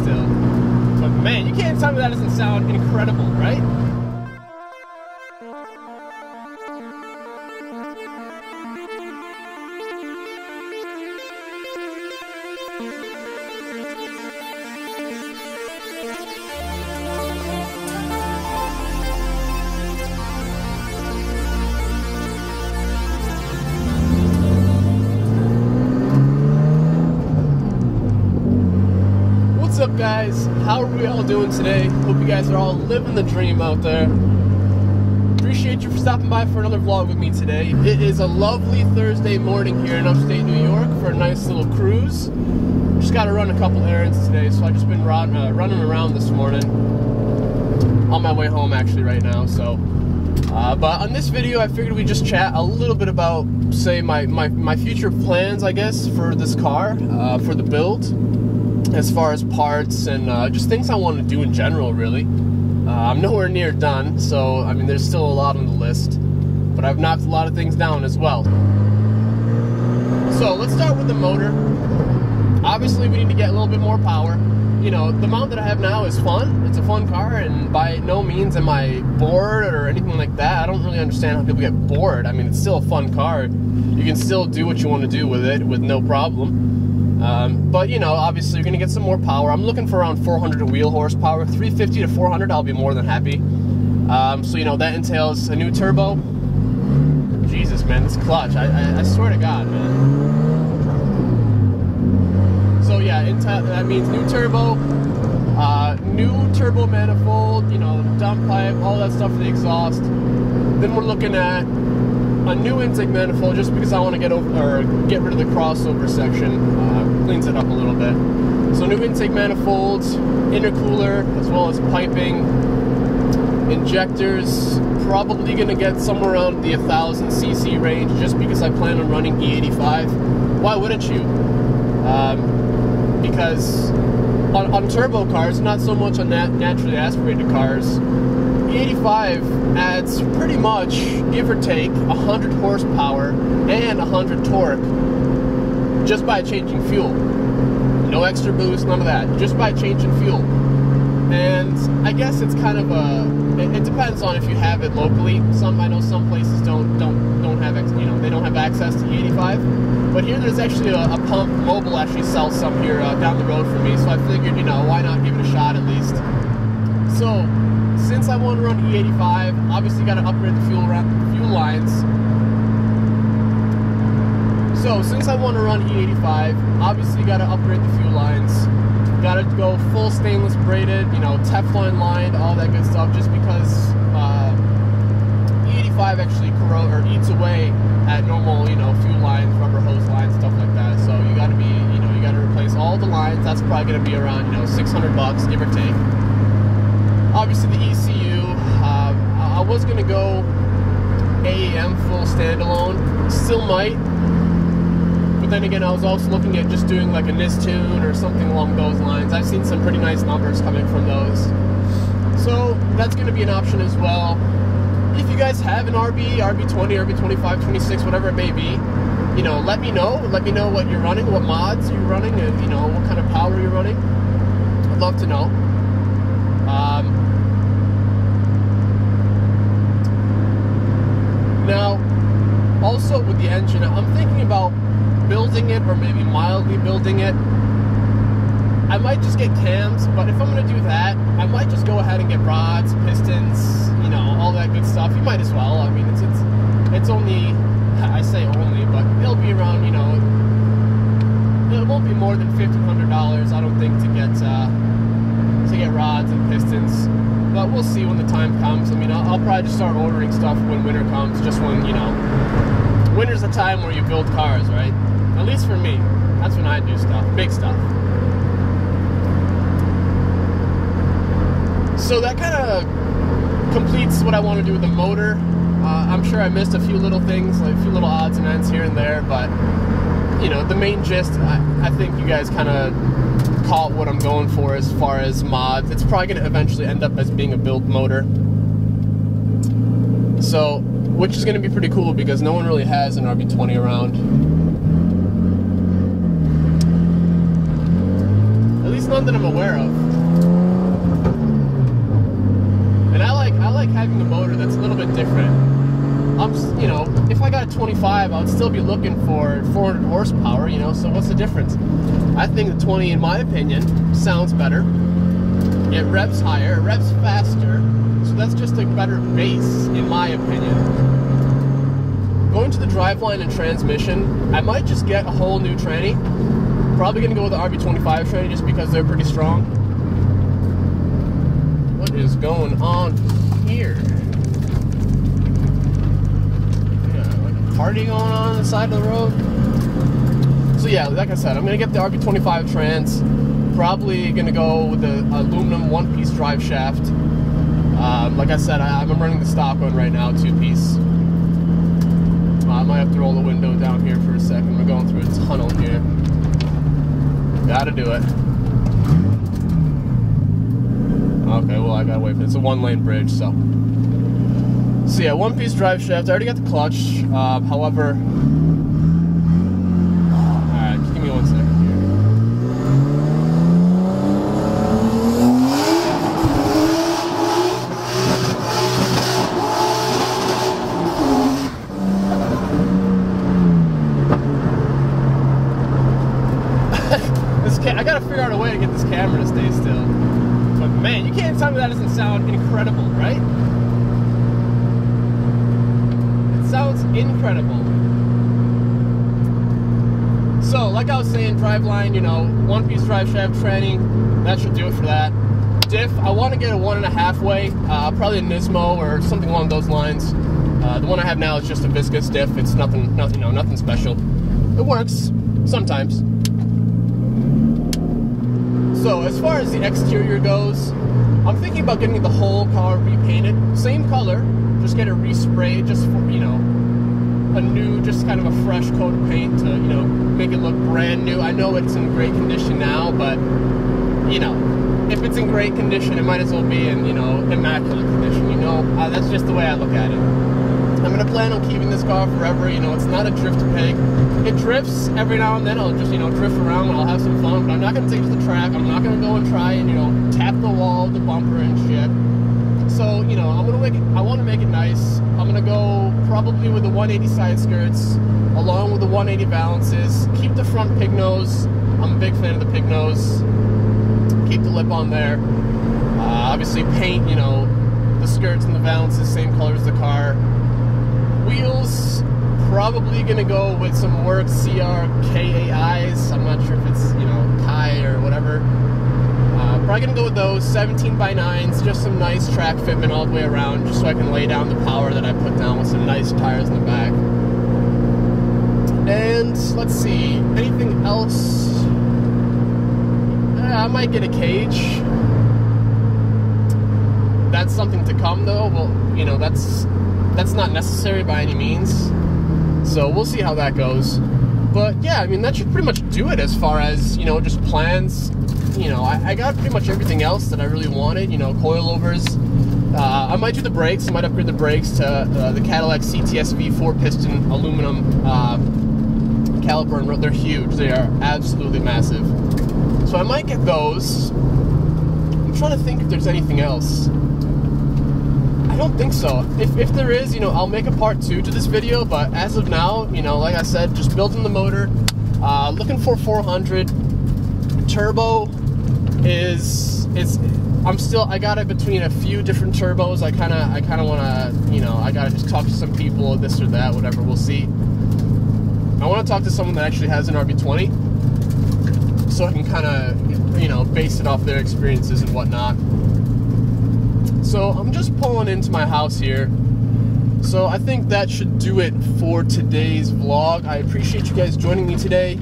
still. But man, you can't tell me that doesn't sound incredible, right? What's up, guys? How are we all doing today? Hope you guys are all living the dream out there. Appreciate you for stopping by for another vlog with me today. It is a lovely Thursday morning here in upstate New York for a nice little cruise. Just got to run a couple errands today, so I've just been running around this morning. On my way home actually right now, so. But on this video, I figured we'd just chat a little bit about, say, my future plans, I guess, for this car, for the build. As far as parts and just things I want to do in general, really. I'm nowhere near done, so I mean there's still a lot on the list, but I've knocked a lot of things down as well. So let's start with the motor. Obviously we need to get a little bit more power. You know, the mount that I have now is fun. It's a fun car, and by no means am I bored or anything like that. I don't really understand how people get bored. I mean, it's still a fun car. You can still do what you want to do with it with no problem. But, you know, obviously you're going to get some more power. I'm looking for around 400 wheel horsepower. 350 to 400, I'll be more than happy. So, you know, that entails a new turbo. Jesus, man, this clutch. I swear to God, man. So, yeah, that means new turbo, new turbo manifold, you know, dump pipe, all that stuff for the exhaust. Then we're looking at a new intake manifold, just because I want to get rid of the crossover section. Cleans it up a little bit. So new intake manifolds, intercooler, as well as piping, injectors. Probably going to get somewhere around the 1000cc range, just because I plan on running E85. Why wouldn't you? Because on turbo cars, not so much on naturally aspirated cars, E85 adds pretty much, give or take, 100 horsepower and 100 torque just by changing fuel. No extra boost, none of that. Just by changing fuel. And I guess it's kind of it depends on if you have it locally. I know some places don't have, you know, they don't have access to E85. But here there's actually a pump. Mobile actually sells some here down the road for me. So I figured, you know, why not give it a shot at least. So since I want to run E85, obviously got to upgrade the fuel lines. So since I want to run E85, obviously got to upgrade the fuel lines. Got to go full stainless braided, you know, Teflon lined, all that good stuff. Just because E85 actually eats away at normal, you know, fuel lines, rubber hose lines, stuff like that. So you got to be, you know, you got to replace all the lines. That's probably going to be around, you know, $600, give or take. Obviously the ECU, I was going to go AEM full standalone, still might, but then again I was also looking at just doing like a NIS tune or something along those lines. I've seen some pretty nice numbers coming from those, so that's going to be an option as well. If you guys have an RB20, RB25, 26, whatever it may be, you know, let me know what you're running, what mods you're running, and you know, what kind of power you're running. I'd love to know. Now, also with the engine, I'm thinking about building it, or maybe mildly building it. I might just get cams, but if I'm going to do that, I might just go ahead and get rods, pistons, you know, all that good stuff. You might as well. I mean, it's only, I say only, but it'll be around, you know, it won't be more than $1,500, I don't think, to get rods and pistons. But we'll see when the time comes. I mean, I'll probably just start ordering stuff when winter comes, just when, you know, winter's the time where you build cars, right? At least for me. That's when I do stuff, big stuff. So that kind of completes what I want to do with the motor. I'm sure I missed a few little things, like a few little odds and ends here and there, but, you know, the main gist, I think you guys kind of caught what I'm going for as far as mods. It's probably going to eventually end up as being a build motor. So, which is going to be pretty cool because no one really has an RB20 around. At least none that I'm aware of. And I like having a motor that's a little bit different. You know, if I got a 25, I would still be looking for 400 horsepower, you know, so what's the difference? I think the 20, in my opinion, sounds better. It revs higher, it revs faster, so that's just a better base, in my opinion. Going to the driveline and transmission, I might just get a whole new tranny. Probably going to go with the RB20 tranny just because they're pretty strong. What is going on here? Party going on the side of the road. So yeah, like I said, I'm gonna get the RB25 trans. Probably gonna go with the aluminum one-piece drive shaft. Like I said, I'm running the stock one right now, two-piece. I might have to roll the window down here for a second. We're going through a tunnel here. Gotta do it. Okay, well I gotta wait for it. It's a one-lane bridge, so. So yeah, one-piece drive shaft. I already got the clutch. However, alright, just give me 1 second here. I gotta figure out a way to get this camera to stay still. But man, you can't tell me that doesn't sound incredible, right? Sounds incredible. So, like I was saying, driveline, you know, one-piece drive shaft tranny, that should do it for that. Diff, I want to get a 1.5 way, probably a Nismo or something along those lines. The one I have now is just a viscous diff. It's nothing, you know, nothing special. It works sometimes. So, as far as the exterior goes, I'm thinking about getting the whole car repainted, same color. Just get it resprayed, just for, you know, a new, just kind of a fresh coat of paint to, you know, make it look brand new. I know it's in great condition now, but, you know, if it's in great condition, it might as well be in, you know, immaculate condition, you know. That's just the way I look at it. I'm going to plan on keeping this car forever, you know, it's not a drift pig. It drifts every now and then. I'll just, you know, drift around and I'll have some fun, but I'm not going to take it to the track. I'm not going to go and try and, you know, tap the wall, the bumper and shit. So, you know, I want to make it nice. I'm going to go probably with the 180 side skirts, along with the 180 valances. Keep the front pig nose. I'm a big fan of the pig nose. Keep the lip on there. Obviously paint, you know, the skirts and the valances, same color as the car. Wheels, probably going to go with some Work CRKAIs. I'm not sure if it's, you know, Kai or whatever. Probably going to go with those 17x9s, just some nice track fitment all the way around, just so I can lay down the power that I put down with some nice tires in the back. And let's see, anything else? I might get a cage. That's something to come though. Well, you know, that's not necessary by any means. So we'll see how that goes. But yeah, I mean, that should pretty much do it as far as, you know, just plans. You know, I got pretty much everything else that I really wanted, you know, coilovers. I might do the brakes. I might upgrade the brakes to the Cadillac CTS-V 4-piston aluminum caliper and rod. They're huge. They are absolutely massive. So I might get those. I'm trying to think if there's anything else. I don't think so. If there is, you know, I'll make a part 2 to this video, but as of now, you know, like I said, just building the motor, looking for 400. Turbo is I got it between a few different turbos. I kind of want to, you know, I got to just talk to some people, this or that, whatever, we'll see. I want to talk to someone that actually has an RB20, so I can kind of, you know, base it off their experiences and whatnot. So I'm just pulling into my house here. So I think that should do it for today's vlog. I appreciate you guys joining me today.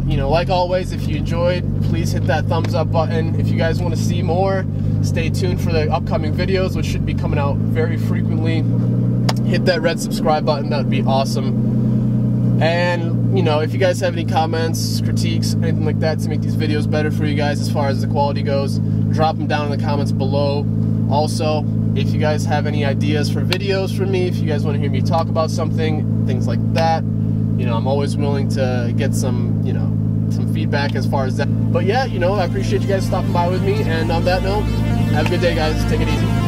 You know, like always, if you enjoyed, please hit that thumbs up button. If you guys want to see more, stay tuned for the upcoming videos, which should be coming out very frequently. Hit that red subscribe button, that would be awesome. And, you know, if you guys have any comments, critiques, anything like that to make these videos better for you guys as far as the quality goes, drop them down in the comments below. Also, if you guys have any ideas for videos from me, if you guys want to hear me talk about something, things like that, you know, I'm always willing to get some, you know, some feedback as far as that. But yeah, you know, I appreciate you guys stopping by with me. And on that note, have a good day, guys. Take it easy.